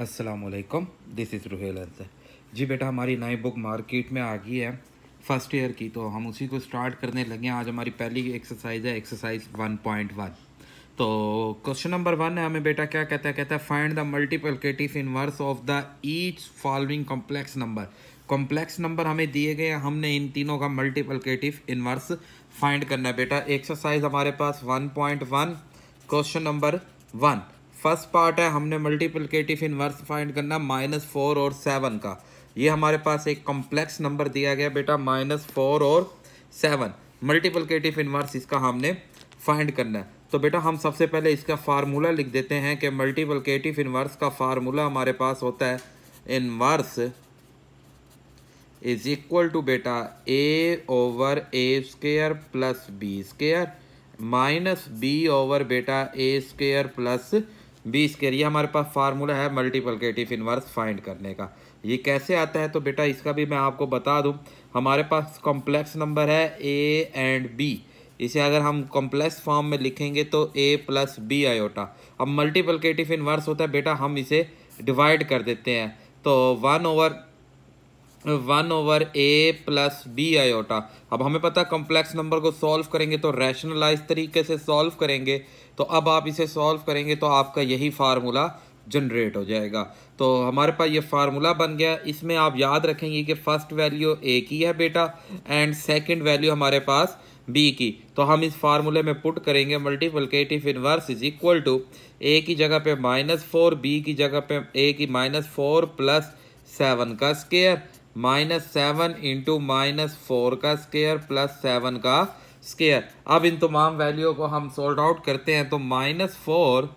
अस्सलामुअलैकुम, this is Ruhel Ansar. जी बेटा, हमारी नई बुक मार्केट में आ गई है फर्स्ट ईयर की, तो हम उसी को स्टार्ट करने लगे हैं। आज हमारी पहली एक्सरसाइज है एक्सरसाइज 1.1। तो क्वेश्चन नंबर 1 है, हमें बेटा क्या कहता है find the multiplicative inverse of the each following complex number. Complex number हमें दिए गए हैं, हमने इन तीनों का मल्टीप्लिकेटिव इनवर्स फाइंड करना है। बेटा एक्सरसाइज हमारे पास 1.1 क्वेश्चन नंबर 1 फर्स्ट पार्ट है, हमने मल्टीप्लिकेटिव इनवर्स फाइंड करना -4 और 7 का। ये हमारे पास एक कॉम्प्लेक्स नंबर दिया गया बेटा -4 और 7, मल्टीप्लिकेटिव इनवर्स इसका हमने फाइंड करना है। तो बेटा हम सबसे पहले इसका फार्मूला लिख देते हैं कि मल्टीप्लिकेटिव इनवर्स का फार्मूला हमारे पास होता है इनवर्स इज इक्वल टू बेटा a/a² plus b² minus b/, बेटा a² प्लस b²। ये हमारे पास फार्मूला है मल्टीप्लिकेटिव इनवर्स फाइंड करने का। ये कैसे आता है तो बेटा इसका भी मैं आपको बता दूं। हमारे पास कॉम्प्लेक्स नंबर है a एंड b, इसे अगर हम कॉम्प्लेक्स फॉर्म में लिखेंगे तो a प्लस b आयोटा। अब मल्टीप्लिकेटिव इनवर्स होता है बेटा, हम इसे डिवाइड कर देते हैं, तो 1/a प्लस b आयोटा। अब हमें पता है कॉम्प्लेक्स नंबर को सॉल्व करेंगे तो रैशनलाइज तरीके से सॉल्व करेंगे, तो अब आप इसे सॉल्व करेंगे तो आपका यही फार्मूला जनरेट हो जाएगा। तो हमारे पास ये फार्मूला बन गया। इसमें आप याद रखेंगे कि फर्स्ट वैल्यू a की है बेटा एंड सेकंड वैल्यू हमारे पास b की। तो हम इस फार्मूले में पुट करेंगे multiplicative inverse is equal to a की जगह पे -4, b की जगह पे a की -4 प्लस 7 का स्क्वायर -7 इंटू -4 का स्क्वायर प्लस 7 का स्क्वायर। अब इन तमाम वैल्यू को हम सॉल्ट आउट करते हैं, तो -4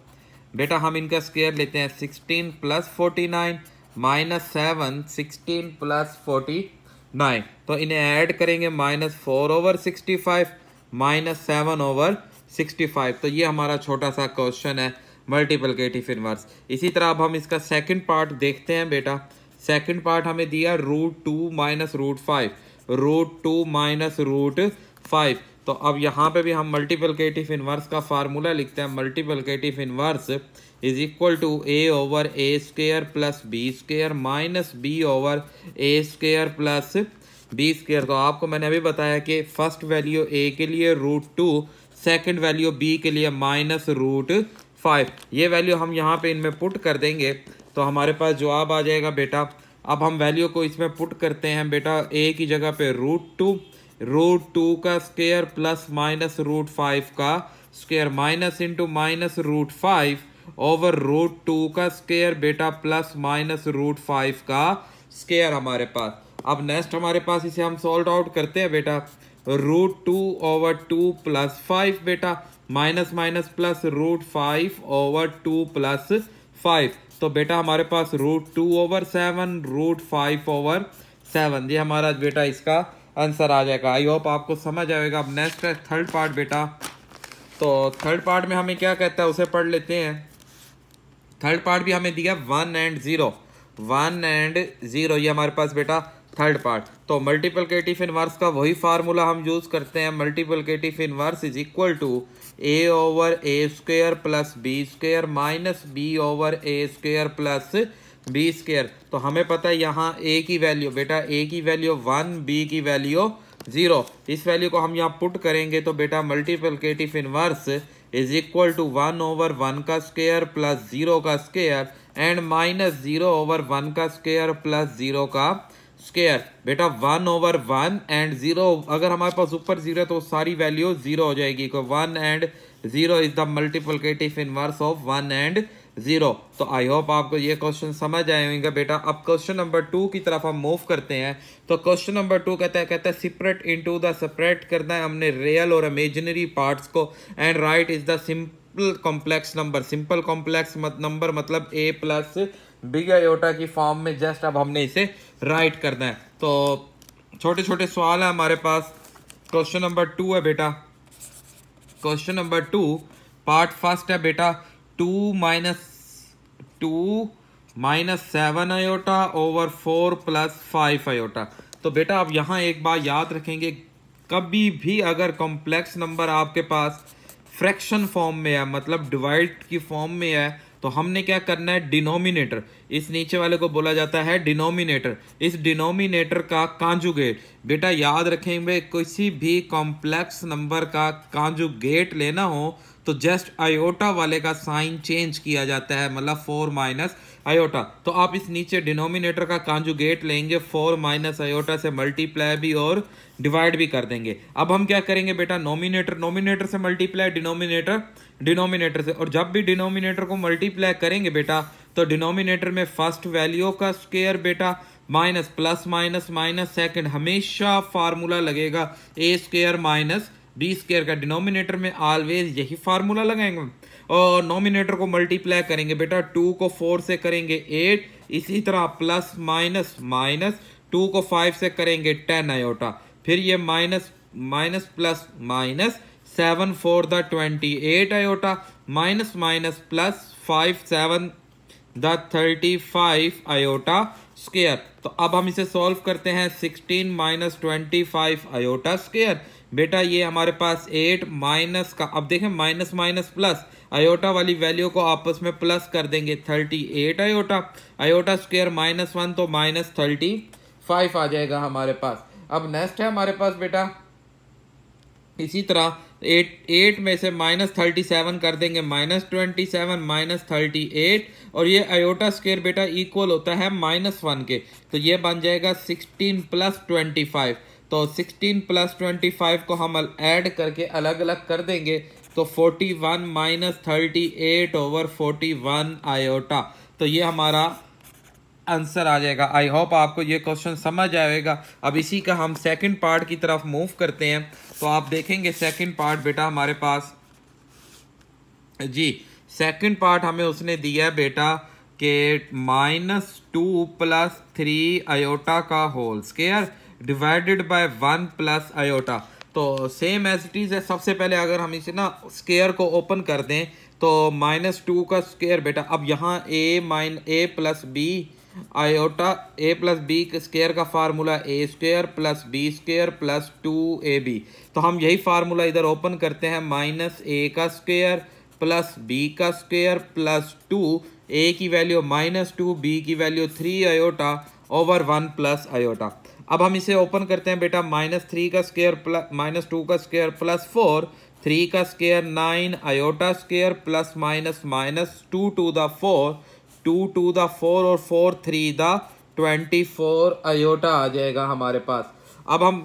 बेटा हम इनका स्क्वायर लेते हैं 16 प्लस 49 -7 16 प्लस 49, तो इन्हें ऐड करेंगे -4/65 -7/65। तो ये हमारा छोटा सा क्वेश्चन है मल्टीप्लिकेटिव इनवर्स। इसी तरह अब हम इसका सेकंड पार्ट देखते हैं बेटा। सेकंड पार्ट हमें दिया √2 - √5, √2 - √5। तो अब यहाँ पे भी हम मल्टीप्लिकेटिव इनवर्स का फार्मूला लिखते हैं। Multiplicative inverse is equal to a/a² plus b² minus b/a² plus b²। तो आपको मैंने अभी बताया कि फर्स्ट वैल्यू a के लिए √2, सेकंड वैल्यू b के लिए -√5। ये वैल्यू हम यहाँ पे इनमें पुट कर देंगे तो हमारे पास जवाब आ जाएगा बेटा। अब हम वैल्यू को इसमें पुट करते हैं बेटा, a की जगह पे √2 का स्क्वायर प्लस -√5 का स्क्वायर माइनस इंटू -√5 ओवर √2 का स्क्वायर बेटा प्लस -√5 का स्क्वायर हमारे पास। अब नेक्स्ट हमारे पास इसे हम सॉल्व आउट करते हैं बेटा, √2/2 प्लस 5 बेटा माइनस माइनस प्लस √5/2 प्लस 5। तो बेटा हमारे पास √2/7 √5/7, ये हमारा बेटा इसका आंसर आ जाएगा। आई होप आपको समझ आएगा। अब नेक्स्ट है थर्ड पार्ट बेटा। तो थर्ड पार्ट में हमें क्या कहता है उसे पढ़ लेते हैं। थर्ड पार्ट भी हमें दिया 1 एंड 0, 1 एंड 0, ये हमारे पास बेटा थर्ड पार्ट। तो मल्टीप्लिकेटिव इनवर्स का वही फार्मूला हम यूज करते हैं। Multiplicative inverse is equal to a/a² plus b² minus b/a² plus b²। तो हमें पता है यहाँ a की वैल्यू बेटा, a की वैल्यू 1, b की वैल्यू 0। इस वैल्यू को हम यहाँ पुट करेंगे तो बेटा multiplicative inverse is equal to 1/1 का स्क्वायर प्लस 0 का स्क्वायर एंड -0/1 का स्क्वायर प्लस 0 का स्क्वायर। बेटा 1/1 एंड 0, अगर हमारे पास ऊपर 0 है तो सारी वैल्यू 0 हो जाएगी। 1 and 0 is the multiplicative inverse of 1 and 0। तो आई होप आपको ये क्वेश्चन समझ आए होंगे बेटा। अब क्वेश्चन नंबर 2 की तरफ हम मूव करते हैं। तो क्वेश्चन नंबर 2 कहता है सेपरेट इनटू द, सेपरेट करना है हमने रियल और इमेजिनरी पार्ट्स को and right is the simple complex number. Simple complex number मतलब a प्लस b आयोटा की फॉर्म में जस्ट अब हमने इसे राइट करना है। तो छोटे छोटे सवाल है हमारे पास। क्वेश्चन नंबर 2 है बेटा। क्वेश्चन नंबर 2 पार्ट फर्स्ट है बेटा 2 - 7 आयोटा ओवर 4 प्लस 5 आयोटा। तो बेटा अब यहाँ एक बात याद रखेंगे, कभी भी अगर कॉम्प्लेक्स नंबर आपके पास फ्रैक्शन फॉर्म में है, मतलब डिवाइड की फॉर्म में है, तो हमने क्या करना है, डिनोमिनेटर, इस नीचे वाले को बोला जाता है डिनोमिनेटर, इस डिनोमिनेटर का कांजुगेट। बेटा याद रखेंगे, किसी भी कॉम्प्लेक्स नंबर का कांजुगेट लेना हो तो जस्ट आयोटा वाले का साइन चेंज किया जाता है, मतलब 4 माइनस आयोटा। तो आप इस नीचे डिनोमिनेटर का कांजुगेट लेंगे, 4 माइनस आयोटा से मल्टीप्लाई भी और डिवाइड भी कर देंगे। अब हम क्या करेंगे बेटा, नोमिनेटर से मल्टीप्लाई डिनोमिनेटर से, और जब भी डिनोमिनेटर को मल्टीप्लाई करेंगे बेटा तो डिनोमिनेटर में फर्स्ट वैल्यू का स्क्वायर बेटा minus plus minus minus second, हमेशा फार्मूला लगेगा ए स्क्वायर माइनस बी स्क्वायर का, डिनोमिनेटर में ऑलवेज यही फार्मूला लगाएंगे। और नोमिनेटर को मल्टीप्लाई करेंगे बेटा, 2 को 4 से करेंगे 8, इसी तरह प्लस माइनस माइनस 2 को 5 से करेंगे 10 आयोटा, फिर ये minus minus plus minus 7 4 the 28 iota, minus minus plus 5 7 the 35 iota square. तो अब हम इसे सॉल्व करते हैं, 16 माइनस 25 आयोटा स्क्वायर। बेटा ये हमारे पास 8 माइनस का, अब देखें माइनस माइनस प्लस, आयोटा वाली वैल्यू को आपस में प्लस कर देंगे, 38 आयोटा, आयोटा स्क्वायर माइनस 1 तो माइनस 35 आ जाएगा हमारे पास। अब नेक्स्ट है हमारे पास बेटा इसी तरह 8 में से माइनस 37 कर देंगे, माइनस 27 माइनस 38, और ये आयोटा स्क्वायर बेटा इक्वल होता है माइनस 1 के, तो ये बन जाएगा 16 प्लस 25। तो 16 प्लस 25 को हम ऐड करके अलग अलग कर देंगे तो 41 माइनस 38 ओवर 41 आयोटा। तो ये हमारा आंसर आ जाएगा। आई होप आपको ये क्वेश्चन समझ आएगा। अब इसी का हम सेकंड पार्ट की तरफ मूव करते हैं। तो आप देखेंगे सेकंड पार्ट बेटा हमारे पास जी, सेकंड पार्ट हमें उसने दिया है बेटा के -2 प्लस 3 आयोटा का whole square divided by 1 plus iota. तो सेम एज इट इज है। सबसे पहले अगर हम इसे ना स्क्वायर को ओपन कर दें तो -2 का स्क्वायर बेटा, अब यहाँ a plus B iota, a plus B square का formula a square plus B square plus 2ab। तो हम यही फार्मूला इधर ओपन करते हैं, -a का स्क्वायर प्लस b का स्क्वायर प्लस 2, a की वैल्यू -2, b की value 3 iota over 1 plus iota. अब हम इसे ओपन करते हैं बेटा, -3 का स्क्वायर प्लस -2 का स्क्वायर प्लस 4, 3 का square 9 iota square plus minus minus 2 to the 4, 2 to the 4 और 4 3 द 24 आयोटा आ जाएगा हमारे पास। अब हम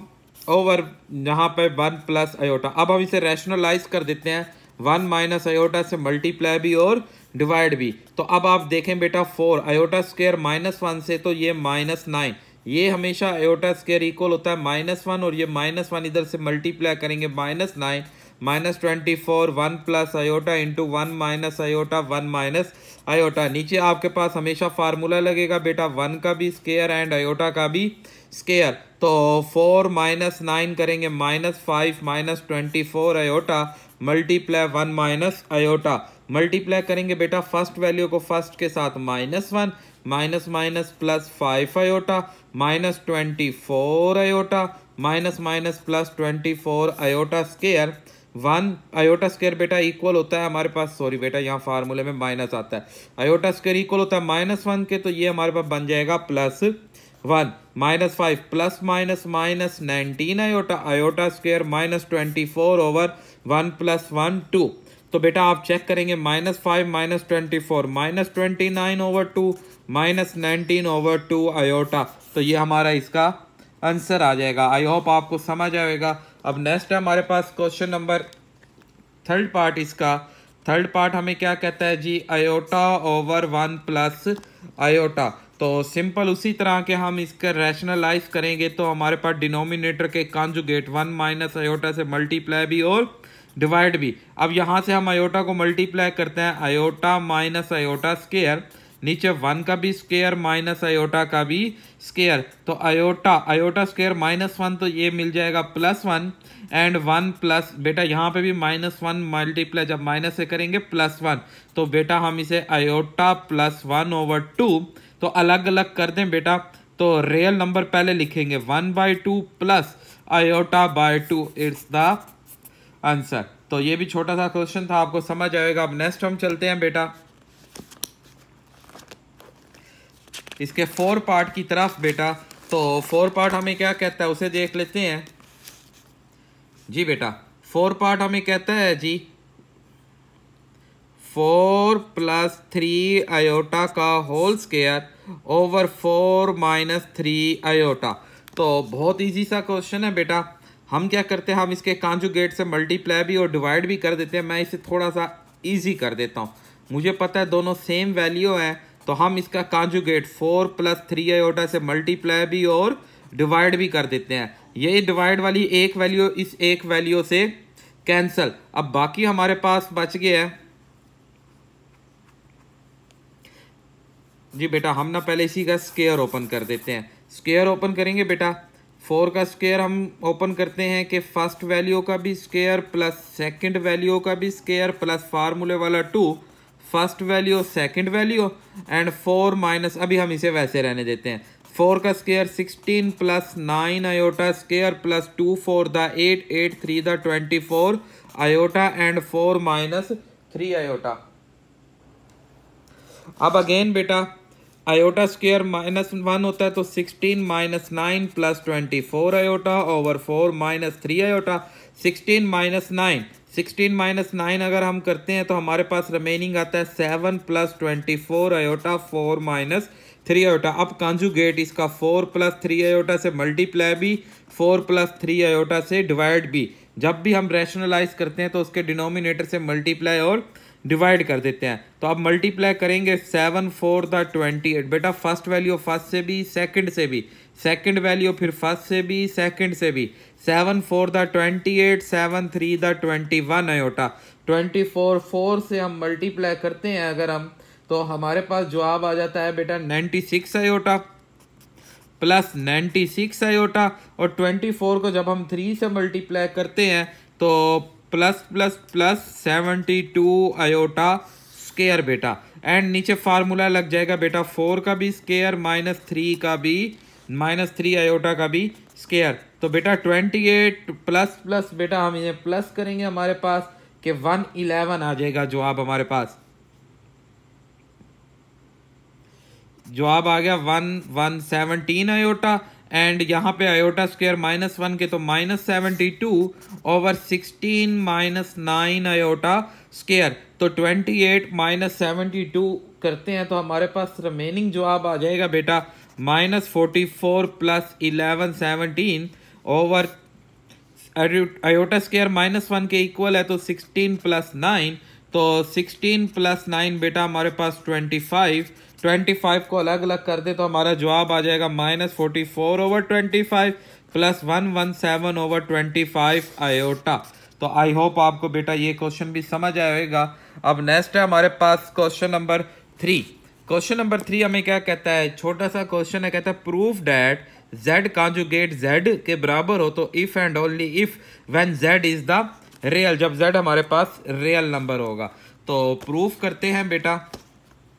ओवर यहाँ पे 1 प्लस आयोटा, अब हम इसे रैशनलाइज कर देते हैं, 1 माइनस आयोटा से मल्टीप्लाई भी और डिवाइड भी। तो अब आप देखें बेटा 4 आयोटा स्क्वायर -1 से, तो ये -9, ये हमेशा आयोटा स्क्वायर इक्वल होता है -1, और ये -1 इधर से मल्टीप्लाई करेंगे -9 -24 1 plus iota into 1 minus iota 1 minus iota. नीचे आपके पास हमेशा फार्मूला लगेगा बेटा 1 का भी स्क्वायर एंड आयोटा का भी स्क्वायर। तो 4 माइनस 9 करेंगे -5 minus 24 iota multiply 1 minus iota. Multiply करेंगे बेटा फर्स्ट वैल्यू को फर्स्ट के साथ -1 minus minus plus 5 iota minus 24 iota minus minus plus 24 iota square 1 iota square बेटा इक्वल होता है हमारे पास, सॉरी बेटा यहाँ फार्मूले में माइनस आता है, आयोटा स्क्वायर इक्वल होता है -1 के, तो ये हमारे पास बन जाएगा +1 -5 plus minus minus 19 iota, iota square -24 over 1 plus 1 2। तो बेटा आप चेक करेंगे -5 माइनस 24 -29 ओवर 2 -19 ओवर 2 आयोटा। तो ये हमारा इसका आंसर आ जाएगा। आई होप आपको समझ आएगा। अब नेक्स्ट है हमारे पास क्वेश्चन नंबर थर्ड पार्ट। इसका थर्ड पार्ट हमें क्या कहता है जी, आयोटा ओवर 1 प्लस आयोटा। तो सिंपल उसी तरह के हम इसका रैशनलाइज करेंगे तो हमारे पास डिनोमिनेटर के कॉन्जुगेट 1 माइनस आयोटा से मल्टीप्लाई भी और डिवाइड भी। अब यहाँ से हम आयोटा को मल्टीप्लाई करते हैं, आयोटा माइनस आयोटा स्क्वायर, नीचे 1 का भी स्क्वायर माइनस आयोटा का भी स्क्वायर। तो आयोटा स्क्वायर -1 तो ये मिल जाएगा +1 एंड 1 प्लस बेटा यहाँ पे भी -1 मल्टीप्लाई जब माइनस से करेंगे +1, तो बेटा हम इसे आयोटा +1 ओवर 2 तो अलग अलग कर दें बेटा। तो रियल नंबर पहले लिखेंगे 1/2 plus iota by 2, it's the answer. तो ये भी छोटा सा क्वेश्चन था, आपको समझ आएगा। अब नेक्स्ट हम चलते हैं बेटा इसके 4 पार्ट की तरफ बेटा। तो 4 पार्ट हमें क्या कहता है उसे देख लेते हैं जी बेटा। 4 पार्ट हमें कहता है जी 4 + 3 आयोटा का होल स्क्वायर ओवर 4 - 3 आयोटा। तो बहुत इजी सा क्वेश्चन है बेटा। हम क्या करते हैं, हम इसके कॉन्जुगेट से मल्टीप्लाई भी और डिवाइड भी कर देते हैं। मैं इसे थोड़ा सा इजी कर देता हूँ। मुझे पता है दोनों सेम वैल्यू है, तो हम इसका कॉन्जुगेट 4 + 3 आयोटा से मल्टीप्लाई भी और डिवाइड भी कर देते हैं। ये डिवाइड वाली एक वैल्यू इस एक वैल्यू से कैंसल। अब बाकी हमारे पास बच गया है जी बेटा। हम ना पहले इसी का स्क्वायर ओपन कर देते हैं। स्क्वायर ओपन करेंगे बेटा। 4 का स्क्वायर हम ओपन करते हैं कि फर्स्ट वैल्यू का भी स्क्वायर प्लस सेकंड वैल्यू का भी स्क्वायर प्लस फार्मूले वाला 2 first value second value and 4 minus, अभी हम इसे वैसे रहने देते हैं। 4 का square 16 + 9 iota square plus 2 4 the 8 8 3 the 24 iota and 4 - 3 iota. अब अगेन बेटा आयोटा स्क्वायर -1 होता है, तो 16 - 9 + 24 आयोटा ओवर 4 - 3 आयोटा। 16 - 9 अगर हम करते हैं तो हमारे पास रिमेनिंग आता है 7 + 24 आयोटा 4 - 3 आयोटा। अब कॉन्जुगेट इसका 4 + 3 आयोटा से मल्टीप्लाई भी 4 + 3 आयोटा से डिवाइड भी। जब भी हम रैशनलाइज करते हैं तो उसके डिनोमिनेटर से मल्टीप्लाई और डिवाइड कर देते हैं। तो अब मल्टीप्लाई करेंगे 7 4 द 28 बेटा। फर्स्ट वैल्यू फर्स्ट से भी सेकंड से भी, सेकंड वैल्यू फिर फर्स्ट से भी सेकंड से भी। 7 4 द 28 7 3 द 21 आयोटा। 24 4 से हम मल्टीप्लाई करते हैं अगर हम, तो हमारे पास जवाब आ जाता है बेटा 96 आयोटा प्लस 96 आयोटा। और 24 को जब हम 3 से मल्टीप्लाई करते हैं तो plus plus plus 72 iota square बेटा। एंड नीचे फार्मूला लग जाएगा बेटा 4 का भी स्क्वायर -3 का भी -3 आयोटा का भी स्क्वायर। तो बेटा 28 प्लस प्लस बेटा हम इन्हें प्लस करेंगे, हमारे पास कि 111 आ जाएगा जवाब। हमारे पास जवाब आ गया 117 आयोटा। एंड यहाँ पे आयोटा स्क्वायर -1 के तो -72 ओवर 16 - 9 आयोटा स्क्वायर। तो 28 - 72 करते हैं तो हमारे पास रिमेनिंग जवाब आ जाएगा बेटा -44 + 11 17 ओवर आयोटा स्क्वायर -1 के इक्वल है, तो 16 + 9, तो 16 + 9 बेटा हमारे पास 25। 25 को अलग अलग कर दे तो हमारा जवाब आ जाएगा -44 ओवर 25 प्लस 117 ओवर 25 आयोटा। तो आई होप आपको बेटा ये क्वेश्चन भी समझ आएगा। अब नेक्स्ट है हमारे पास क्वेश्चन नंबर 3। क्वेश्चन नंबर 3 हमें क्या कहता है, छोटा सा क्वेश्चन है। कहता है proof that z conjugate z के बराबर हो तो if and only if when z is the real, जब z हमारे पास रियल नंबर होगा। तो प्रूफ करते हैं बेटा,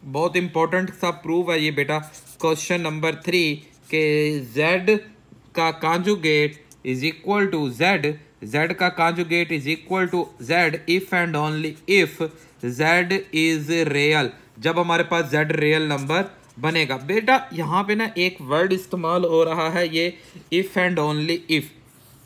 बहुत इंपॉर्टेंट सा प्रूफ है ये बेटा। क्वेश्चन नंबर 3 के z का conjugate is equal to z का conjugate is equal to z if and only if z is real, जब हमारे पास z रियल नंबर बनेगा। बेटा यहाँ पे ना एक वर्ड इस्तेमाल हो रहा है, ये if and only if.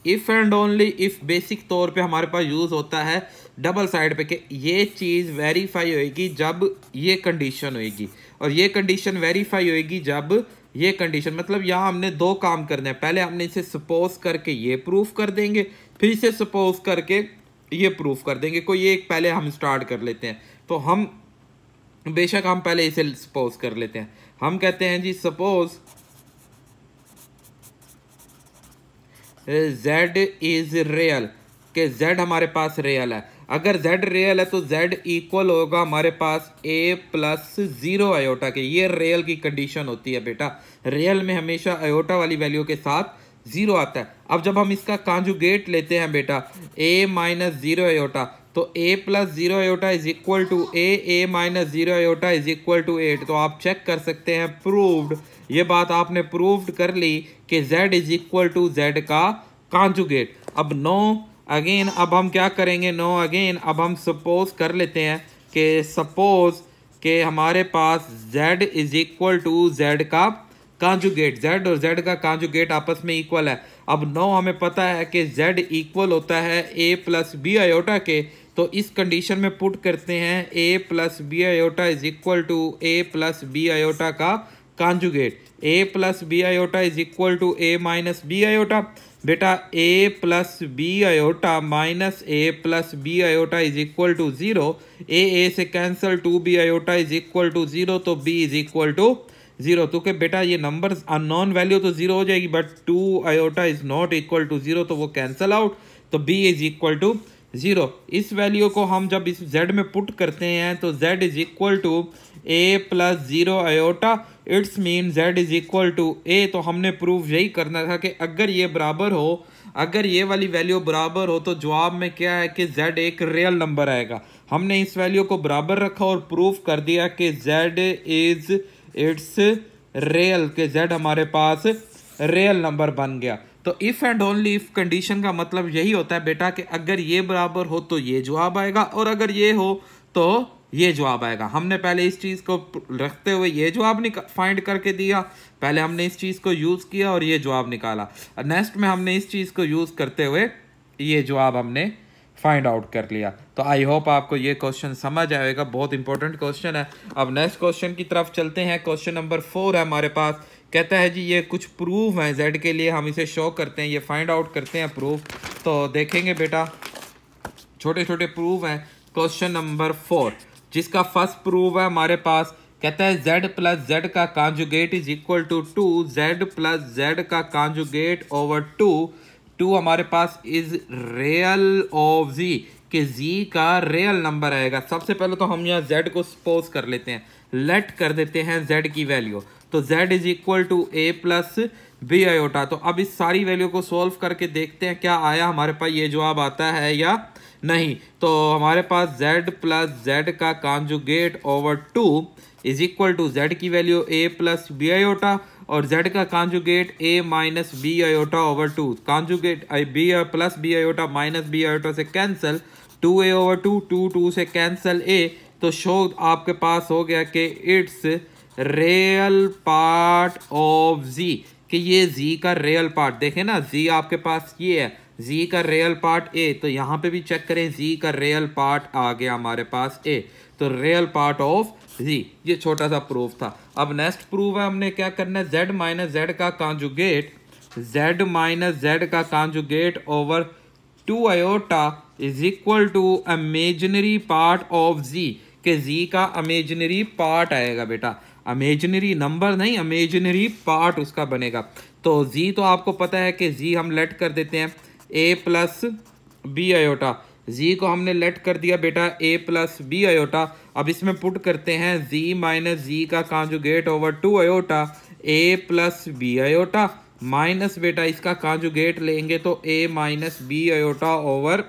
If and only if basic तौर पे हमारे पास यूज़ होता है डबल साइड पे, कि ये चीज़ वेरीफाई होएगी जब ये कंडीशन होएगी, और ये कंडीशन वेरीफाई होएगी जब ये कंडीशन। मतलब यहाँ हमने दो काम करने हैं, पहले हमने इसे सपोज करके ये प्रूफ कर देंगे, फिर इसे सपोज करके ये प्रूफ कर देंगे। कोई एक पहले हम स्टार्ट कर लेते हैं, तो हम बेशक हम पहले इसे सपोज कर लेते हैं। हम कहते हैं जी सपोज z इज रियल, कि z हमारे पास रियल है। अगर z रियल है तो z इक्वल होगा हमारे पास a + 0 आयोटा के। ये रियल की कंडीशन होती है बेटा, रियल में हमेशा आयोटा वाली वैल्यू के साथ 0 आता है। अब जब हम इसका कॉन्जुगेट लेते हैं बेटा a - 0 आयोटा, तो a + 0 iota is equal to a - 0 iota is equal to 8। तो आप चेक कर सकते हैं प्रूव्ड, ये बात आपने प्रूव्ड कर ली कि z is equal to z का कॉन्जुगेट। अब नो अगेन, अब हम क्या करेंगे, नो अगेन, अब हम सपोज कर लेते हैं कि सपोज कि हमारे पास z is equal to z का कॉन्जुगेट, z और z का कॉन्जुगेट आपस में इक्वल है। अब 9 हमें पता है कि z इक्वल होता है a प्लस बी आयोटा के, तो इस कंडीशन में पुट करते हैं a plus B iota is equal to a plus B iota का conjugate. a plus B iota is equal to a minus B iota. बेटा a plus B iota minus a plus B iota is equal to 0। a से cancel, 2b iota is equal to 0, तो b is equal to 0। तो कि बेटा ये number unknown value तो 0 हो जाएगी, but 2 iota is not equal to 0, तो वो कैंसिल आउट, तो b इज इक्वल टू 0। इस वैल्यू को हम जब इस z में पुट करते हैं तो z is equal to a plus 0 iota, it's mean z is equal to a। तो हमने प्रूव यही करना था कि अगर ये बराबर हो, अगर ये वाली वैल्यू बराबर हो तो जवाब में क्या है कि z एक रियल नंबर आएगा। हमने इस वैल्यू को बराबर रखा और प्रूव कर दिया कि z इज इट्स रियल, के z हमारे पास रियल नंबर बन गया। तो if and only if condition का मतलब यही होता है बेटा कि अगर ये बराबर हो तो ये जवाब आएगा, और अगर ये हो तो ये जवाब आएगा। हमने पहले इस चीज़ को रखते हुए ये जवाब फाइंड करके दिया, पहले हमने इस चीज़ को यूज़ किया और ये जवाब निकाला, और नेक्स्ट में हमने इस चीज़ को यूज़ करते हुए ये जवाब हमने फाइंड आउट कर लिया। तो आई होप आपको ये क्वेश्चन समझ आएगा, बहुत इंपॉर्टेंट क्वेश्चन है। अब नेक्स्ट क्वेश्चन की तरफ चलते हैं। क्वेश्चन नंबर 4 है हमारे पास, कहता है जी ये कुछ प्रूफ हैं z के लिए, हम इसे शो करते हैं, ये फाइंड आउट करते हैं प्रूफ। तो देखेंगे बेटा छोटे छोटे प्रूफ हैं। क्वेश्चन नंबर 4 जिसका फर्स्ट प्रूफ है हमारे पास, कहता है z प्लस z का conjugate is equal to 2, z plus z का कॉन्जुगेट ओवर 2 हमारे पास इज रियल ऑफ z, कि z का रियल नंबर आएगा। सबसे पहले तो हम यहाँ z को सपोज कर लेते हैं, लेट कर देते हैं z की वैल्यू, तो z is equal to a plus B iota. तो अब इस सारी वैल्यू को सॉल्व करके देखते हैं क्या आया हमारे पास, ये जवाब आता है या नहीं। तो हमारे पास z प्लस z का conjugate over 2 is equal to z की value a plus B iota, और z का conjugate a minus B iota over 2। Conjugate b plus B iota minus B iota से कैंसिल, 2a ओवर 2 से cancel a, तो show आपके पास हो गया कि it's real part of z, कि ये z का रियल पार्ट, देखें ना z आपके पास ये है, z का रियल पार्ट a, तो यहाँ पे भी चेक करें z का रियल पार्ट आ गया हमारे पास a, तो रियल पार्ट ऑफ z। ये छोटा सा प्रूफ था। अब नेक्स्ट प्रूफ है, हमने क्या करना है, z माइनस z का कॉन्जुगेट, z माइनस z का conjugate over 2 iota is equal to imaginary part of z, के z का इमेजिनरी पार्ट आएगा बेटा, इमेजिनरी नंबर नहीं, इमेजिनरी पार्ट उसका बनेगा। तो z तो आपको पता है कि z हम लेट कर देते हैं a plus B iota, z को हमने लेट कर दिया बेटा a प्लस बी आयोटा। अब इसमें पुट करते हैं z माइनस z का conjugate over 2 iota a plus B iota, minus बेटा इसका कॉन्जुगेट लेंगे तो a minus B iota over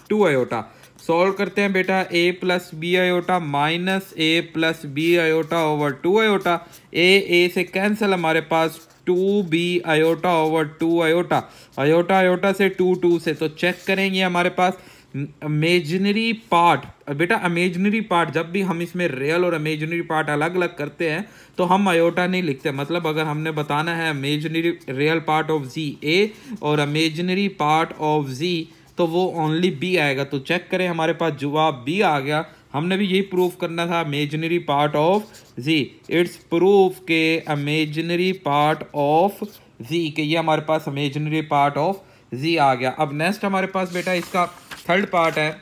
2 iota. Solve करते हैं बेटा a plus B iota minus a plus B iota over 2 iota, a से cancel, हमारे पास 2b iota over 2 iota, iota iota से 2 से, तो चेक करेंगे हमारे पास इमेजिनरी पार्ट। बेटा इमेजिनरी पार्ट जब भी हम इसमें रियल और इमेजिनरी पार्ट अलग अलग करते हैं तो हम आयोटा नहीं लिखते, मतलब अगर हमने बताना है imaginary real part of z a और इमेजिनरी पार्ट ऑफ z, तो वो ओनली b आएगा। तो चेक करें हमारे पास जवाब b आ गया। हमने भी यही प्रूफ करना था, imaginary part of z, it's proof के इमेजिनरी पार्ट ऑफ z, के ये हमारे पास इमेजिनरी पार्ट ऑफ z आ गया। अब नेक्स्ट हमारे पास बेटा इसका थर्ड पार्ट है,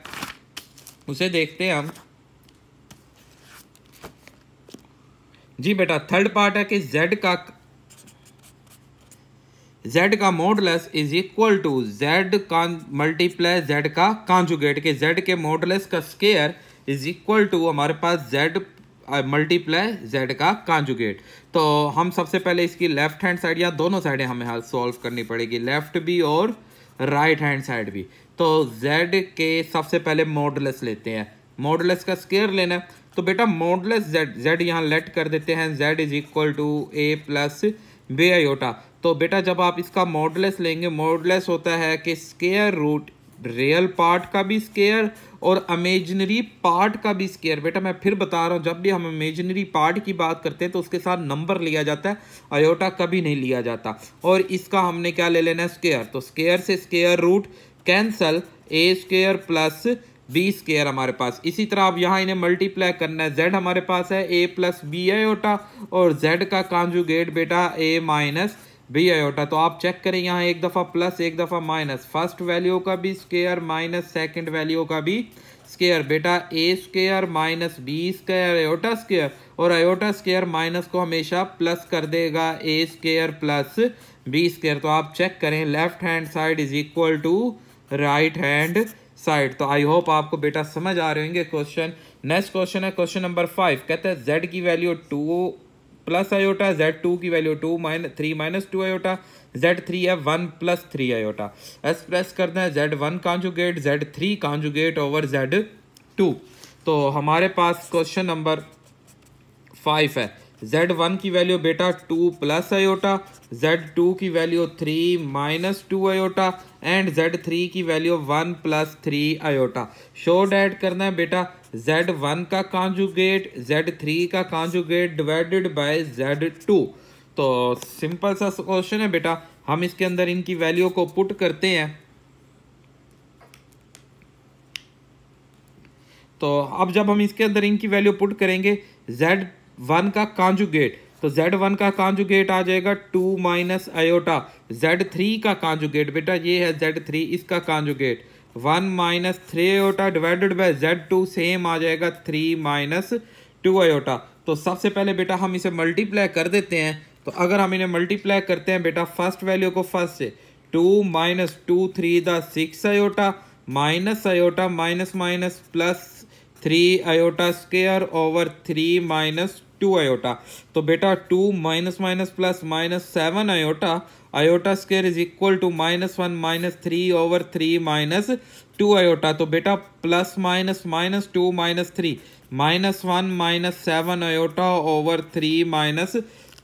उसे देखते हैं हम। जी बेटा थर्ड पार्ट है कि z का modulus is equal to z multiply z का कॉन्जुगेट, के z के मॉडुलस का स्क्वायर इज इक्वल टू हमारे पास z मल्टीप्लाई z का कॉन्जुगेट। तो हम सबसे पहले इसकी लेफ्ट हैंड साइड या दोनों साइडें हमें हाल सॉल्व करनी पड़ेगी, लेफ्ट भी और राइट हैंड साइड भी। तो z के सबसे पहले मॉडुलस लेते हैं, मॉडुलस का स्क्वायर लेना है, तो बेटा मॉडुलस z यहाँ लेट कर देते हैं, z is equal to a plus B iota. तो बेटा जब आप इसका मॉडुलस लेंगे, मॉडुलस होता है कि स्क्वायर रूट रियल पार्ट का भी स्क्वायर और इमेजिनरी पार्ट का भी स्क्वायर। बेटा मैं फिर बता रहा हूँ, जब भी हम इमेजिनरी पार्ट की बात करते हैं तो उसके साथ नंबर लिया जाता है, आयोटा कभी नहीं लिया जाता। और इसका हमने क्या ले लेना है, स्क्वायर। तो स्क्वायर से स्क्वायर रूट कैंसल, ए स्क्वायर प्लस बी स्क्वायर हमारे पास। इसी तरह अब यहाँ इन्हें मल्टीप्लाई करना है। जेड हमारे पास है ए प्लस बी आयोटा और जेड का कॉन्जुगेट बेटा ए माइनस बी आयोटा। तो आप चेक करें यहाँ एक दफ़ा प्लस एक दफ़ा माइनस, फर्स्ट वैल्यू का भी स्क्वायर माइनस सेकंड वैल्यू का भी स्क्वायर। बेटा A square minus B square iota square, और आयोटा स्क्वायर माइनस को हमेशा प्लस कर देगा A square plus B square. तो आप चेक करें left hand side is equal to right hand side. तो आई होप आपको बेटा समझ आ रहे होंगे क्वेश्चन। नेक्स्ट क्वेश्चन है क्वेश्चन नंबर 5। कहता है जेड की वैल्यू 2 प्लस आयोटा, Z2 की वैल्यू 3 माइनस 2 आयोटा, Z3 है 1 प्लस 3 आयोटा। एक्सप्रेस करना है Z1 conjugate Z3 conjugate over Z2। तो हमारे पास क्वेश्चन नंबर 5 है। Z1 की वैल्यू बेटा 2 प्लस आयोटा, Z2 की value 3 minus 2 iota and Z3 की value 1 plus 3 iota. Show that करना है बेटा Z1 का कॉन्जुगेट Z3 का कॉन्जुगेट डिवाइडेड बाय Z2। तो सिंपल सा क्वेश्चन है बेटा, हम इसके अंदर इनकी वैल्यू को पुट करते हैं। तो अब जब हम इसके अंदर इनकी वैल्यू पुट करेंगे, Z1 का कॉन्जुगेट, तो Z1 का कॉन्जुगेट आ जाएगा 2 माइनस आयोटा, Z3 का कॉन्जुगेट बेटा ये है Z3, इसका conjugate 1 minus 3 iota divided by Z2 same आ जाएगा 3 माइनस 2 आयोटा। तो सबसे पहले बेटा हम इसे मल्टीप्लाई कर देते हैं। तो अगर हम इन्हें मल्टीप्लाई करते हैं बेटा, फर्स्ट वैल्यू को फर्स्ट से 2 माइनस 2 3 द 6 iota minus iota minus minus plus 3 iota square over 3 minus 2 iota. तो बेटा 2 minus minus plus minus 7 iota, iota square is equal to -1 minus 3 over 3 minus 2 iota. तो बेटा plus minus minus 2 minus 3 -1 minus 7 iota over 3 minus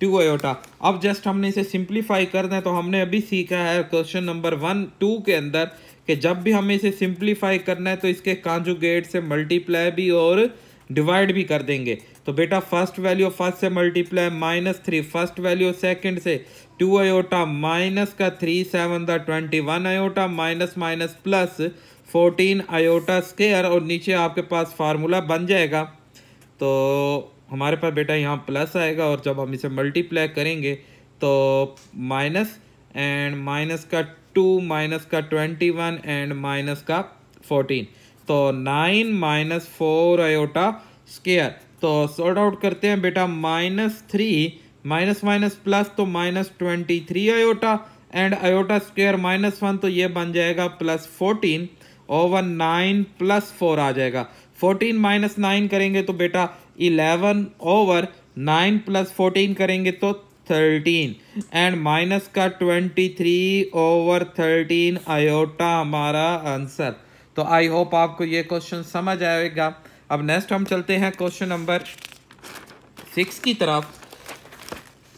2 iota. अब just हमने इसे simplify करना है। तो हमने अभी सीखा है क्वेश्चन नंबर 1-2 के अंदर कि जब भी हमें इसे सिंप्लीफाई करना है तो इसके कॉन्जुगेट से मल्टीप्लाई भी और डिवाइड भी कर देंगे। तो बेटा फर्स्ट वैल्यू फर्स्ट से मल्टीप्लाई -3, फर्स्ट वैल्यू सेकंड से 2 आयोटा माइनस का 3 7 द 21 iota minus minus plus 14 iota square, और नीचे आपके पास फार्मूला बन जाएगा। तो हमारे पास बेटा यहाँ प्लस आएगा, और जब हम इसे मल्टीप्लाई करेंगे तो माइनस एंड माइनस का 2 माइनस का 21 एंड माइनस का 14, तो 9 माइनस 4 आयोटा स्क्वायर। तो सॉर्ट आउट करते हैं बेटा, -3 माइनस माइनस प्लस तो -23 आयोटा एंड आयोटा स्क्वायर -1, तो ये बन जाएगा +14 ओवर 9 प्लस 4 आ जाएगा। 14 माइनस 9 करेंगे तो बेटा 11 ओवर 9 प्लस 14 करेंगे तो 13 एंड माइनस का 23 ओवर 13 आयोटा हमारा आंसर। तो आई होप आपको ये क्वेश्चन समझ आएगा। अब नेक्स्ट हम चलते हैं क्वेश्चन नंबर 6 की तरफ।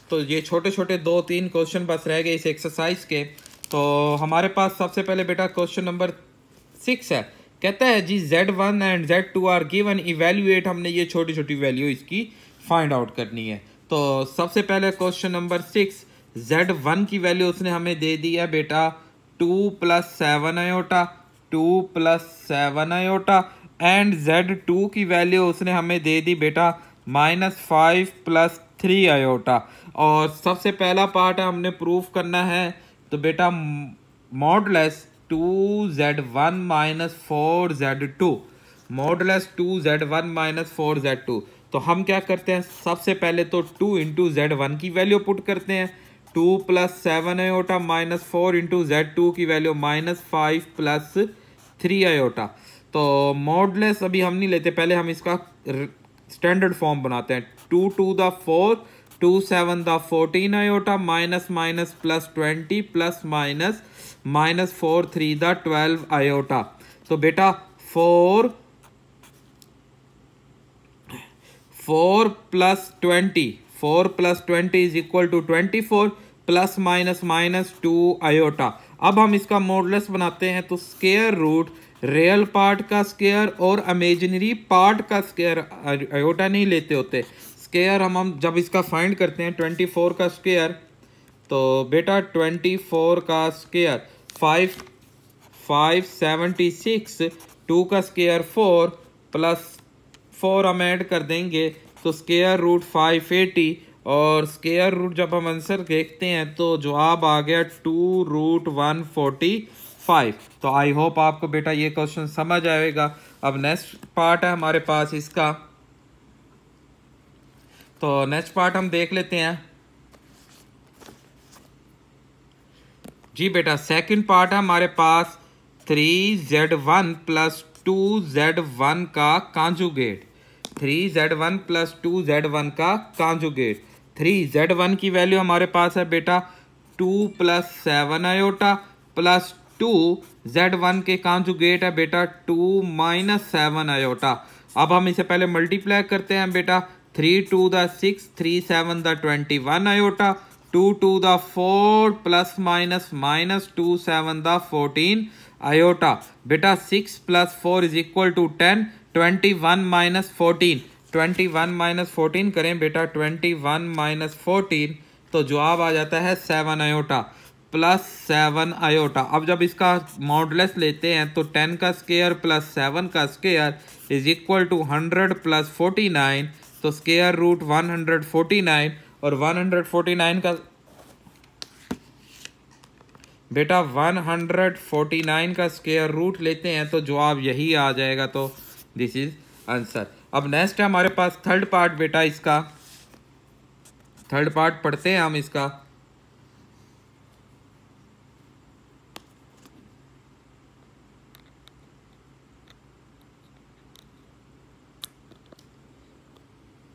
तो ये छोटे छोटे 2-3 क्वेश्चन बस रह गए इस एक्सरसाइज के। तो हमारे पास सबसे पहले बेटा क्वेश्चन नंबर 6 है। कहता है जी Z1 and Z2 are given, evaluate, हमने ये छोटी छोटी वैल्यू इसकी फाइंड आउट करनी है। तो सबसे पहले क्वेश्चन नंबर 6, Z1 की वैल्यू उसने हमें दे दी है बेटा 2 plus 7 iota, 2 plus 7 iota and Z2 की वैल्यू उसने हमें दे दी बेटा -5 प्लस 3 आयोटा। और सबसे पहला पार्ट है हमने प्रूफ करना है। तो बेटा modulus 2Z1 minus 4Z2, modulus 2Z1 minus 4Z2। तो हम क्या करते हैं, सबसे पहले तो 2 इंटू Z1 की वैल्यू पुट करते हैं, 2 plus 7 iota minus 4 into Z2 की वैल्यू -5 प्लस 3 आयोटा। तो मॉडुलस अभी हम नहीं लेते, पहले हम इसका स्टैंडर्ड फॉर्म बनाते हैं। 2 टू द 4, 2 7 द 14 iota minus minus plus 20 plus minus -4 3 द 12 आयोटा। तो बेटा 4 plus 20 is equal to 24 plus minus -2 iota. अब हम इसका मॉडुलस बनाते हैं, तो स्क्वायर रूट रियल पार्ट का स्क्वायर और इमेजिनरी पार्ट का स्क्वायर, आयोटा नहीं लेते होते स्क्वायर। हम जब इसका फाइंड करते हैं 24 का स्क्वायर, तो बेटा 24 का स्क्वायर 576, 2 का स्क्वायर 4 प्लस 4 हम ऐड कर देंगे तो स्क्वायर रूट 580, और स्क्वायर रूट जब हम आंसर देखते हैं तो जवाब आ गया 2 रूट 145। तो आई होप आपको बेटा ये क्वेश्चन समझ आएगा। अब नेक्स्ट पार्ट है हमारे पास इसका, तो नेक्स्ट पार्ट हम देख लेते हैं जी बेटा। सेकंड पार्ट है हमारे पास 3z1 प्लस 2z1 का कॉन्जुगेट, 3z1 प्लस 2z1 का कॉन्जुगेट। 3z1 की वैल्यू हमारे पास है बेटा 2 प्लस 7 आयोटा प्लस 2z1 के कॉन्जुगेट है बेटा 2 माइनस 7 आयोटा। अब हम इसे पहले मल्टीप्लाई करते हैं बेटा, 3 2 द 6, 3 7 द 21 आयोटा, 2 2 द 4 प्लस माइनस माइनस 2 7 द 14 आयोटा। बेटा 6 plus 4 is equal to 10, 21 minus 14, 21 minus 14 करें बेटा, 21 माइनस 14 तो जवाब आ जाता है 7 आयोटा प्लस 7 आयोटा। अब जब इसका मॉडुलस लेते हैं तो 10 का स्क्वायर प्लस 7 का square is equal to 100 plus 49, तो स्क्वायर रूट 149, और 149 का बेटा 149 का स्क्वायर रूट लेते हैं तो जवाब यही आ जाएगा, तो दिस इज आंसर। अब नेक्स्ट है हमारे पास थर्ड पार्ट बेटा, इसका थर्ड पार्ट पढ़ते हैं हम इसका।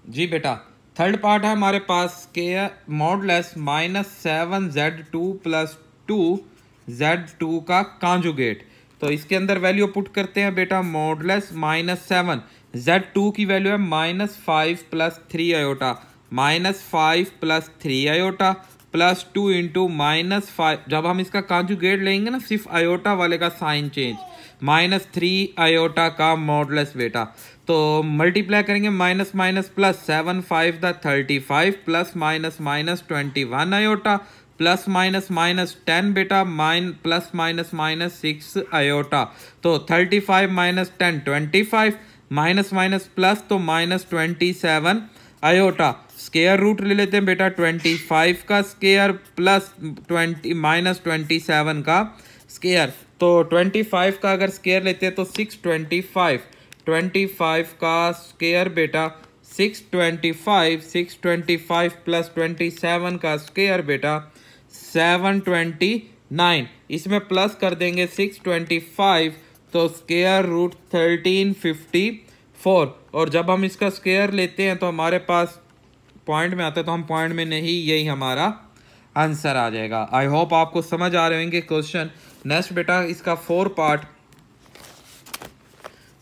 जी बेटा थर्ड पार्ट है हमारे पास के मॉडुलस -7z2 प्लस 2z2 का कॉन्जुगेट। तो इसके अंदर वैल्यू पुट करते हैं बेटा, मॉडुलस -7, z2 की वैल्यू है -5 plus 3 iota, -5 plus 3 iota plus 2 into -5। जब हम इसका कॉन्जुगेट लेंगे ना, सिर्फ आयोटा वाले का साइन चेंज, -3 आयोटा का मॉडुलस बेटा, तो मल्टीप्लाई करेंगे minus minus plus 7 5 the 35 plus minus minus 21 iota plus minus minus 10 बेटा प्लस माइनस माइनस 6 आयोटा। तो 35 माइनस 10 25, माइनस माइनस प्लस तो माइनस 27 आयोटा। स्क्वायर रूट ले लेते हैं बेटा 25 का स्क्वायर प्लस 20 माइनस 27 का स्क्वायर। तो 25 का अगर स्क्वायर लेते हैं तो 625, 25 का स्क्वायर बेटा 625, 625 प्लस 27 का स्क्वायर बेटा 729, इसमें प्लस कर देंगे 625 तो स्क्वायर रूट 1354, और जब हम इसका स्क्वायर लेते हैं तो हमारे पास पॉइंट में आता है, तो हम पॉइंट में नहीं, यही हमारा आंसर आ जाएगा। आई होप आपको समझ आ रहे होंगे क्वेश्चन। नेक्स्ट बेटा इसका 4 पार्ट,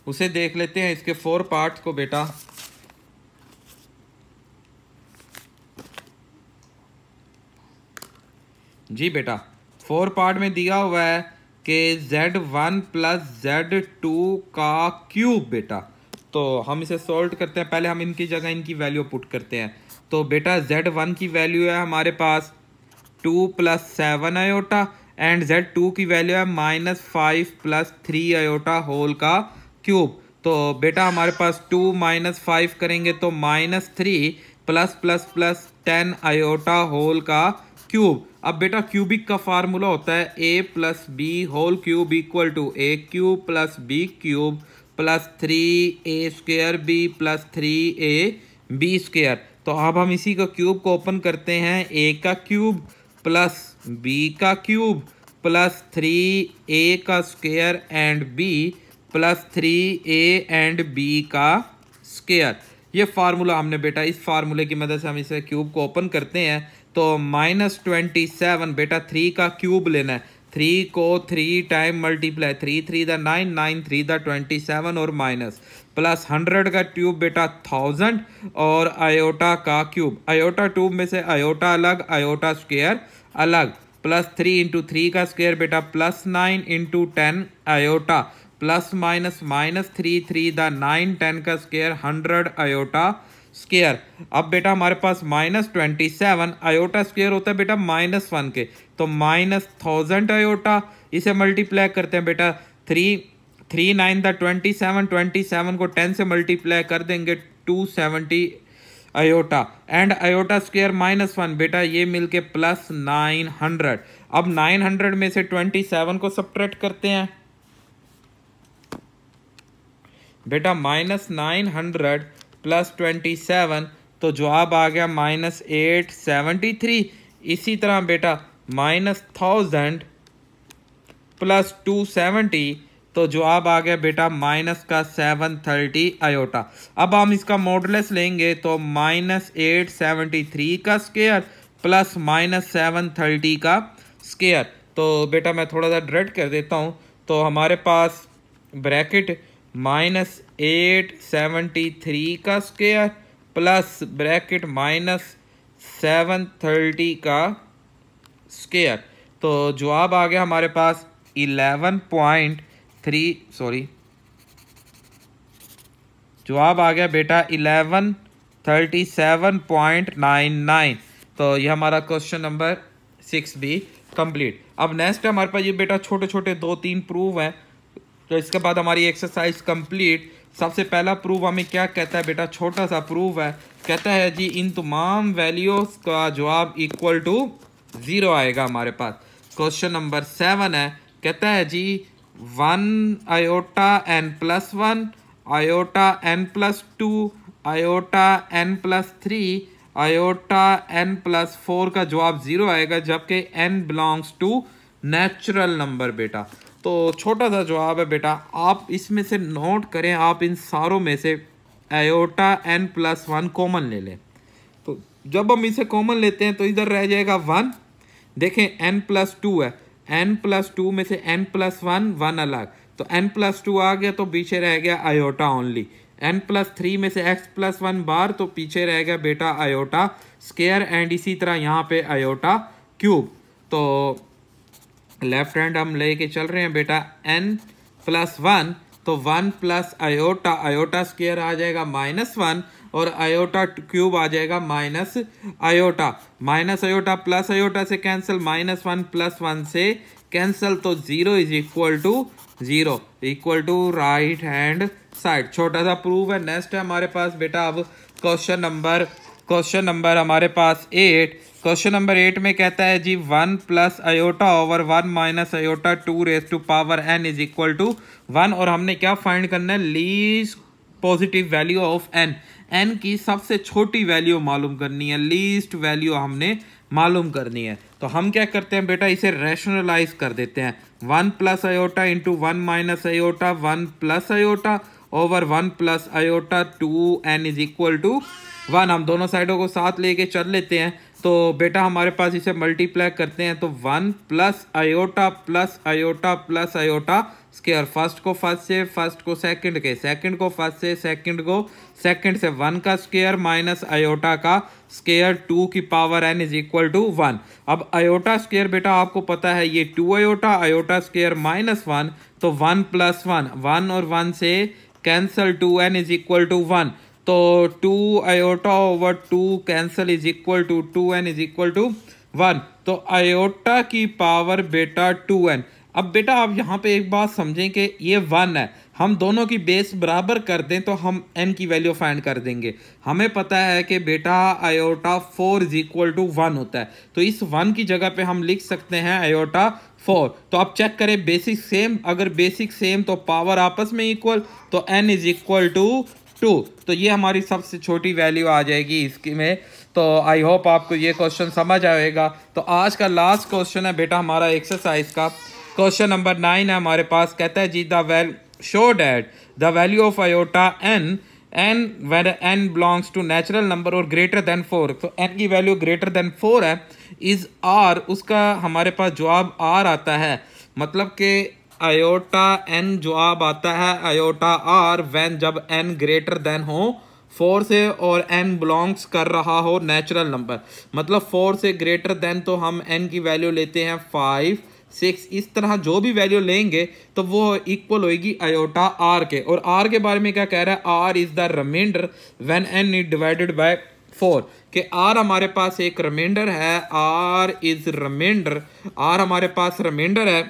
उसे देख लेते हैं, इसके 4 पार्ट्स को बेटा। जी बेटा 4 पार्ट में दिया हुआ है कि z1 प्लस z2 का क्यूब बेटा, तो हम इसे सॉल्व करते हैं। पहले हम इनकी जगह इनकी वैल्यू पुट करते हैं। तो बेटा z1 की वैल्यू है हमारे पास 2 प्लस 7 आयोटा एंड z2 की वैल्यू है -5 प्लस 3 आयोटा होल का क्यूब। तो बेटा हमारे पास 2 माइनस 5 करेंगे तो -3 plus plus plus 10 iota whole का क्यूब। अब बेटा क्यूबिक का फार्मूला होता है a plus b whole cube equal to a cube plus b cube plus 3a square b प्लस 3a b स्क्वायर। तो अब हम इसी का क्यूब को ओपन करते हैं, a का क्यूब प्लस b का क्यूब प्लस 3a का स्क्वायर एंड b प्लस 3a एंड b का स्क्वायर। ये फार्मूला हमने बेटा, इस फार्मूले की मदद से हम इसे क्यूब को ओपन करते हैं। तो -27 बेटा 3 का क्यूब लेना है, 3 को 3 टाइम मल्टीप्लाई, 3 3 द 9, 9 3 द 27 और माइनस प्लस 100 का क्यूब बेटा 1000 और आयोटा का क्यूब। आयोटा ट्यूब में से आयोटा अलग, आयोटा स्क्वायर अलग। +3 इंटू 3 का स्क्वायर बेटा +9 into 10 iota plus minus -3 3 the 9 10 का स्क्वायर 100 आयोटा स्क्वायर। अब बेटा हमारे पास -27 आयोटा स्क्वायर होता है बेटा -1 के, तो -1000 आयोटा। इसे मल्टीप्लाई करते हैं बेटा 3 9 द 27 को 10 से मल्टीप्लाई कर देंगे 270 आयोटा एंड आयोटा स्क्वायर -1 बेटा ये मिलके +900। अब 900 में से 27 को सब्ट्रैक्ट करते हैं बेटा -900 + 27 तो जवाब आ गया -873। इसी तरह बेटा -1000 + 270 तो जवाब आ गया बेटा -730 आयोटा। अब हम इसका मॉडुलस लेंगे तो -873 का स्क्वायर प्लस -730 का स्क्वायर। तो बेटा मैं थोड़ा सा डायरेक्ट कर देता हूँ, तो हमारे पास ब्रैकेट -873 का स्क्वायर प्लस ब्रैकेट -730 का स्क्वायर। तो जवाब आ गया हमारे पास 11.3 जवाब आ गया बेटा 1137.99। तो ये हमारा क्वेश्चन नंबर 6 भी कंप्लीट। अब नेक्स्ट है हमारे पास ये बेटा छोटे छोटे 2-3 प्रूव हैं, तो इसके बाद हमारी एक्सरसाइज कंप्लीट। सबसे पहला प्रूव हमें क्या कहता है बेटा, छोटा सा प्रूव है, कहता है जी इन तमाम वैल्यूज का जवाब इक्वल टू 0 आएगा हमारे पास। क्वेश्चन नंबर 7 है, कहता है जी 1 iota n+1 iota n+2 iota n+3 iota n+4 का जवाब 0 आएगा, जबकि n belongs to natural number बेटा। तो छोटा सा जवाब है बेटा, आप इसमें से नोट करें, आप इन सारों में से आयोटा n+1 कॉमन ले लें। तो जब हम इसे कॉमन लेते हैं तो इधर रह जाएगा 1। देखें n+2 है, n+2 में से n+1 1 अलग, तो n+2 आ गया तो पीछे रह गया आयोटा ओनली। n+3 में से x+1 बार, तो पीछे रह गया बेटा आयोटा स्क्वायर एंड इसी तरह यहाँ पे आयोटा क्यूब। तो लेफ्ट हैंड हम लेके चल रहे हैं बेटा n+1, तो 1 प्लस आयोटा, आयोटा स्क्वायर आ जाएगा -1 और आयोटा क्यूब आ जाएगा minus iota. Minus iota plus iota से कैंसिल, -1 + 1 से कैंसिल, तो 0 is equal to 0 equal to right hand side. छोटा सा प्रूव है। नेक्स्ट है हमारे पास बेटा अब क्वेश्चन नंबर हमारे पास 8। क्वेश्चन नंबर 8 में कहता है जी 1 plus iota over 1 minus iota 2 n is equal to 1, और हमने क्या फाइंड करना है, least positive value of n। n की सबसे छोटी वैल्यू मालूम करनी है, लीस्ट वैल्यू हमने मालूम करनी है। तो हम क्या करते हैं बेटा, इसे रैशनलाइज कर देते हैं। 1 plus iota into 1 minus iota 1 plus iota over 1 plus iota 2n is equal to 1। हम दोनों साइडों को साथ लेके चल लेते हैं, तो बेटा हमारे पास इसे मल्टीप्लाई करते हैं, तो 1 plus iota plus iota plus iota square. First को फर्स्ट से, फर्स्ट को सेकंड के, सेकंड को फर्स्ट से, सेकंड को सेकंड से, 1 का स्क्वायर माइनस आयोटा का स्क्वायर 2 की power n is equal to 1। अब आयोटा स्क्वायर बेटा आपको पता है ये 2 आयोटा, आयोटा स्क्वायर -1, तो 1 + 1, 1 और 1 से cancel, 2n is equal to 1, तो 2 iota over 2 cancel is equal to 2n is equal to 1। तो आयोटा की पावर बेटा 2n। अब बेटा आप यहाँ पे एक बात समझें कि ये 1 है, हम दोनों की बेस बराबर कर दें तो हम n की वैल्यू फाइंड कर देंगे। हमें पता है कि बेटा आयोटा 4 इज इक्वल टू 1 होता है, तो इस 1 की जगह पे हम लिख सकते हैं आयोटा 4। तो आप चेक करें बेसिक सेम, अगर बेसिक सेम तो पावर आपस में इक्वल, तो n इज इक्वल टू 2। तो ये हमारी सबसे छोटी वैल्यू आ जाएगी इसकी में। तो आई होप आपको ये क्वेश्चन समझ आएगा। तो आज का लास्ट क्वेश्चन है बेटा हमारा एक्सरसाइज का, क्वेश्चन नंबर 9 है हमारे पास। कहता है जी show that the value of iota n when n belongs to natural number और ग्रेटर देन 4, तो n की वैल्यू ग्रेटर देन 4 है, इज r, उसका हमारे पास जवाब r आता है। मतलब कि आयोटा n जवाब आता है आयोटा r व्हेन जब n ग्रेटर देन हो 4 से और n बिलोंग्स कर रहा हो नेचुरल नंबर, मतलब 4 से ग्रेटर देन तो हम n की वैल्यू लेते हैं 5, 6, इस तरह जो भी वैल्यू लेंगे तो वो इक्वल होगी आयोटा r के। और r के बारे में क्या कह रहा है, r is the remainder when n is divided by 4, कि r हमारे पास एक रिमाइंडर है, r इज रिमाइंडर, r हमारे पास रिमाइंडर है।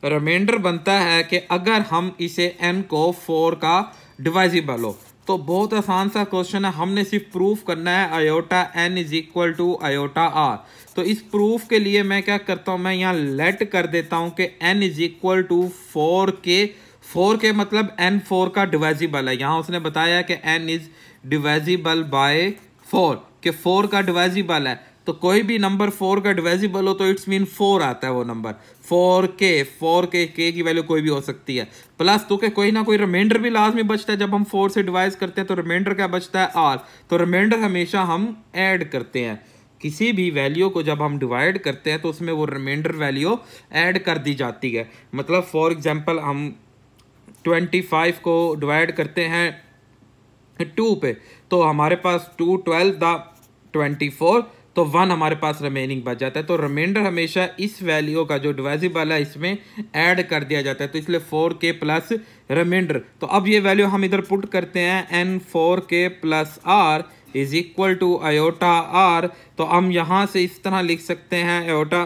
रिमाइंडर बनता है कि अगर हम इसे n को 4 का डिवाइजिबल हो। तो बहुत आसान सा क्वेश्चन है, हमने सिर्फ प्रूफ करना है iota n is equal to iota r। तो इस प्रूफ के लिए मैं क्या करता हूं, मैं यहाँ लेट कर देता हूं कि n इज इक्वल टू 4 के मतलब n 4 का डिवाइजिबल है। यहाँ उसने बताया कि n इज डिवाइजिबल बाय 4, कि 4 का डिवाइजिबल है। तो कोई भी नंबर 4 का डिवाइजिबल हो तो इट्स मीन 4 आता है वो नंबर। 4 के की वैल्यू कोई भी हो सकती है। प्लस तो के कोई ना कोई रिमाइंडर भी लाजमी बचता है, जब हम 4 से डिवाइड करते हैं तो रिमाइंडर क्या बचता है, r। तो रिमाइंडर हमेशा हम ऐड करते हैं, किसी भी वैल्यू को जब हम डिवाइड करते हैं तो उसमें वो रिमाइंडर वैल्यू ऐड कर दी जाती है। मतलब फॉर एग्जांपल हम 25 को डिवाइड करते हैं 2 पे, तो हमारे पास 2 12 द 24, तो 1 हमारे पास रिमेनिंग बच जाता है। तो रिमाइंडर हमेशा इस वैल्यू का जो डिवाइजिबल है इसमें ऐड कर दिया जाता है, तो इसलिए 4k प्लस रिमाइंडर। तो अब ये वैल्यू हम इधर पुट करते हैं, n 4k plus r is equal to iota r। तो हम यहाँ से इस तरह लिख सकते हैं, आयोटा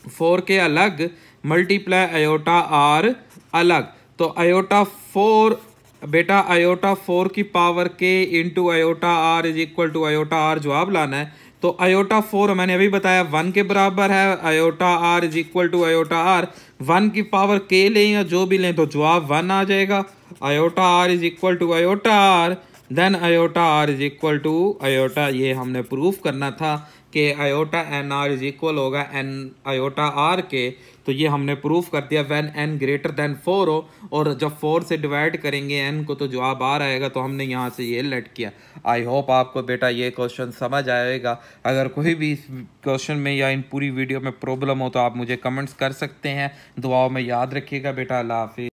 4k अलग मल्टीप्लाई आयोटा r अलग। तो आयोटा 4 बेटा आयोटा 4 की power k into iota r is equal to iota r जवाब लाना है। तो आयोटा 4 मैंने अभी बताया 1 के बराबर है, iota r is equal to iota r। 1 की पावर k लें या जो भी लें तो जवाब 1 आ जाएगा। Iota r is equal to iota r, then iota r is equal to iota, ये हमने प्रूफ करना था कि iota n r is equal होगा एन आयोटा आर के। तो ये हमने प्रूफ कर दिया व्हेन n ग्रेटर देन 4 हो, और जब 4 से डिवाइड करेंगे n को तो जवाब आ रहेगा, तो हमने यहाँ से ये लेट किया। आई होप आपको बेटा ये क्वेश्चन समझ आएगा। अगर कोई भी इस क्वेश्चन में या इन पूरी वीडियो में प्रॉब्लम हो तो आप मुझे कमेंट्स कर सकते हैं। दुआओं में याद रखिएगा बेटा। अल्लाह हाफिज़।